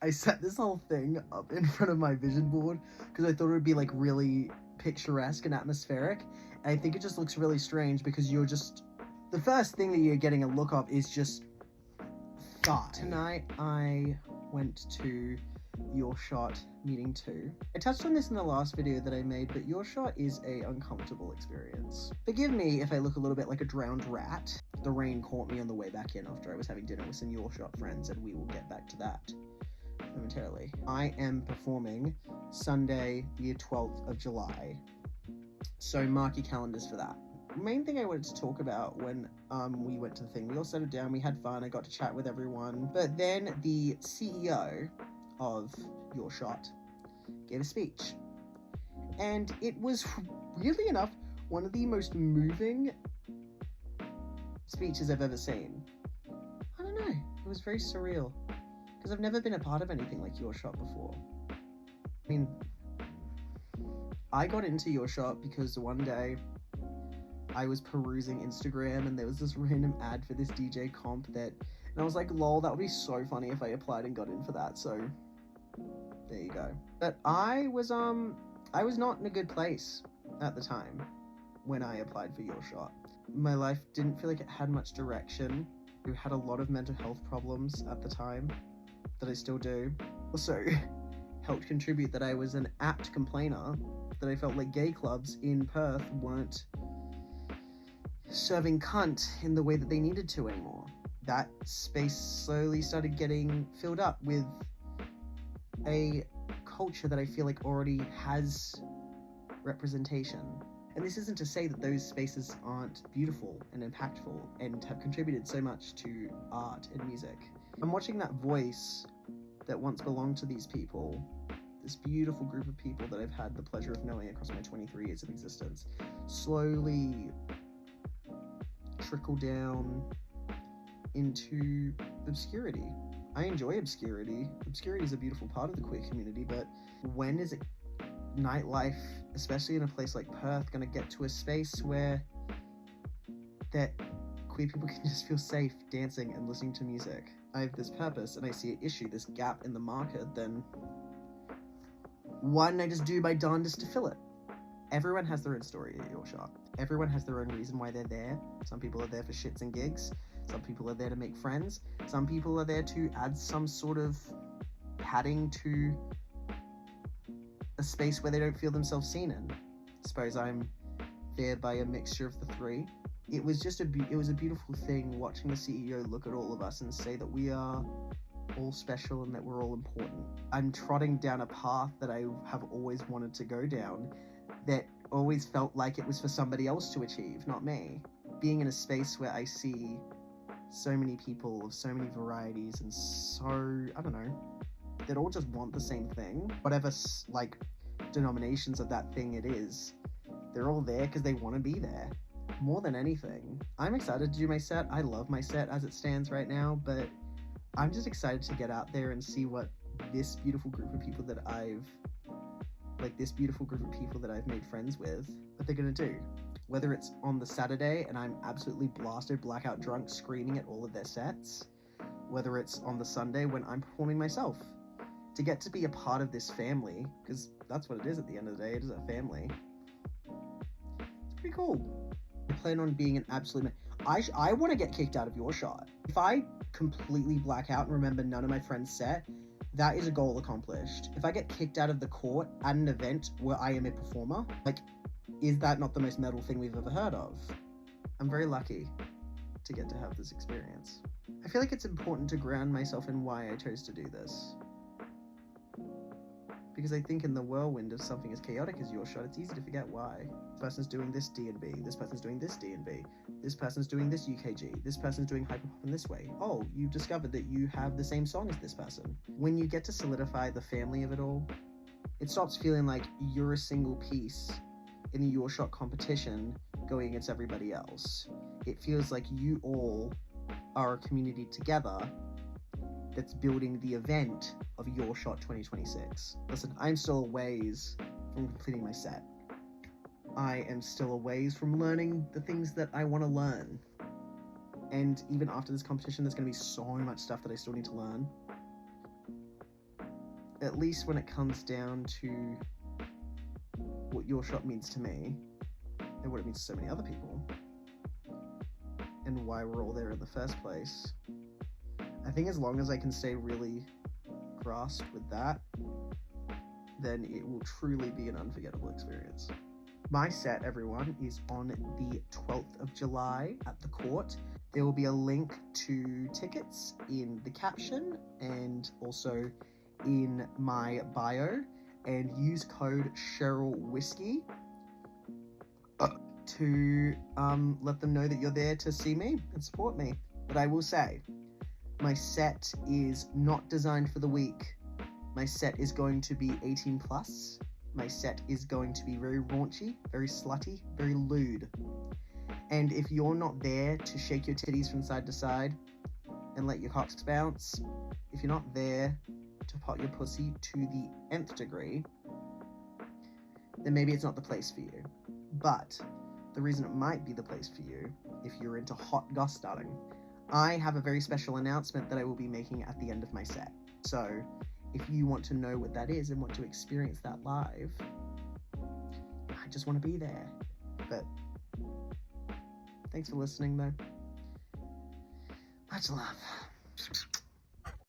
I set this whole thing up in front of my vision board because I thought it would be like really picturesque and atmospheric. And I think it just looks really strange because you're just, the first thing that you're getting a look of is just thigh. Tonight I went to Your Shot Meeting 2. I touched on this in the last video that I made, but Your Shot is a uncomfortable experience. Forgive me if I look a little bit like a drowned rat. The rain caught me on the way back in after I was having dinner with some Your Shot friends, and we will get back to that momentarily. I am performing Sunday, the 12th of July. So mark your calendars for that. Main thing I wanted to talk about when we went to the thing, we all settled down, we had fun, I got to chat with everyone, but then the CEO of Your Shot gave a speech, and it was, weirdly enough, one of the most moving speeches I've ever seen. I don't know, it was very surreal, because I've never been a part of anything like Your Shot before. I mean, I got into Your Shot because one day I was perusing Instagram and there was this random ad for this DJ comp and I was like, lol, that would be so funny if I applied and got in for that, so there you go. But I was not in a good place at the time when I applied for Your Shot. My life didn't feel like it had much direction. I had a lot of mental health problems at the time that I still do. Also helped contribute that I was an apt complainer, that I felt like gay clubs in Perth weren't serving cunt in the way that they needed to anymore. That space slowly started getting filled up with a culture that I feel like already has representation. And this isn't to say that those spaces aren't beautiful and impactful and have contributed so much to art and music. I'm watching that voice that once belonged to these people, this beautiful group of people that I've had the pleasure of knowing across my 23 years of existence, slowly trickle down into obscurity. I enjoy obscurity. Obscurity is a beautiful part of the queer community, but when is it nightlife, especially in a place like Perth, going to get to a space where that queer people can just feel safe dancing and listening to music? I have this purpose and I see an issue, this gap in the market, then why didn't I just do my darndest to fill it? Everyone has their own story at Your Shot. Everyone has their own reason why they're there. Some people are there for shits and gigs. Some people are there to make friends. Some people are there to add some sort of padding to a space where they don't feel themselves seen in. I suppose I'm there by a mixture of the three. It was just it was a beautiful thing watching the CEO look at all of us and say that we are all special and that we're all important. I'm trotting down a path that I have always wanted to go down, that always felt like it was for somebody else to achieve, not me. Being in a space where I see so many people of so many varieties and so, I don't know, that all just want the same thing, whatever like denominations of that thing it is, they're all there because they want to be there. More than anything, I'm excited to do my set. I love my set as it stands right now, but I'm just excited to get out there and see what this beautiful group of people that I've made friends with, what they're gonna do. Whether it's on the Saturday and I'm absolutely blasted, blackout drunk, screaming at all of their sets, whether it's on the Sunday when I'm performing myself. To get to be a part of this family, because that's what it is at the end of the day, it is a family. It's pretty cool. I plan on being an absolute... I want to get kicked out of Your Shot. If I completely black out and remember none of my friends' set, that is a goal accomplished. If I get kicked out of the court at an event where I am a performer, like, is that not the most metal thing we've ever heard of? I'm very lucky to get to have this experience. I feel like it's important to ground myself in why I chose to do this. Because I think in the whirlwind of something as chaotic as Your Shot, it's easy to forget why. This person's doing this D&B, this person's doing this D&B, this person's doing this UKG, this person's doing hyperpop in this way. Oh, you discovered that you have the same song as this person. When you get to solidify the family of it all, it stops feeling like you're a single piece in the Your Shot competition going against everybody else. It feels like you all are a community together that's building the event of Your Shot 2026. Listen, I'm still a ways from completing my set. I am still a ways from learning the things that I want to learn. And even after this competition, there's going to be so much stuff that I still need to learn. at least when it comes down to what your shop means to me, and what it means to so many other people, and why we're all there in the first place, I think as long as I can stay really grasped with that, then it will truly be an unforgettable experience. My set, everyone, is on the 12th of July at the Court. There will be a link to tickets in the caption and also in my bio, and use code CherylWhiskey to let them know that you're there to see me and support me. But I will say, my set is not designed for the weak. My set is going to be 18 plus. My set is going to be very raunchy, very slutty, very lewd. And if you're not there to shake your titties from side to side and let your cocks bounce, if you're not there to pot your pussy to the nth degree, then maybe it's not the place for you. But the reason it might be the place for you, if you're into hot goss starting, I have a very special announcement that I will be making at the end of my set. So if you want to know what that is and want to experience that live, I just want to be there. But thanks for listening, though. Much love.